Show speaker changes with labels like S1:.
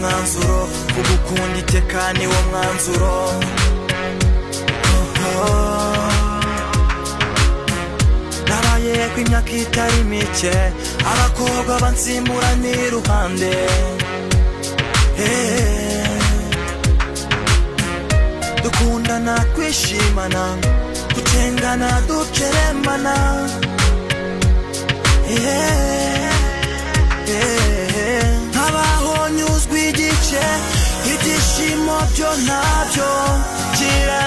S1: mwanzuro kugukunda iteka ni wo mwanzuro nabaye kw'imyaka itari mike abakobwa bansimbura n'iruhande dukundana twishimana dutengana dukerembana nkabaho nyuzwe igice ibyishimo byo ntabyo gira